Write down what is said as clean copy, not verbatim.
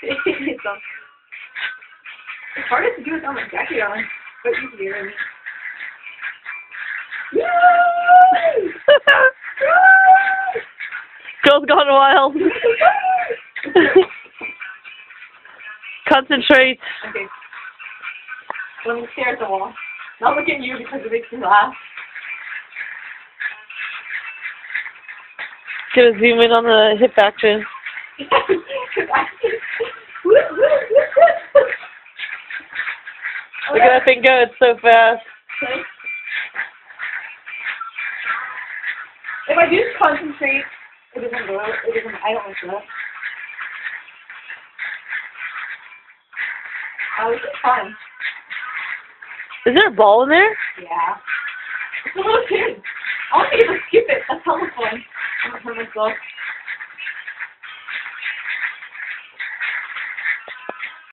It's harder to do without my jacket on, but easier. Girls gone wild. Concentrate. Okay. Let me stare at the wall. Not look at you because it makes me laugh. Gonna zoom in on the hip action. Look at that thing go, it's so fast. If I do concentrate, it doesn't go. It doesn't. I don't like that. This is fun. Is there a ball in there? Yeah. It's a little kid. I want to get to skip it. That's hella fun. I'm gonna hurt myself.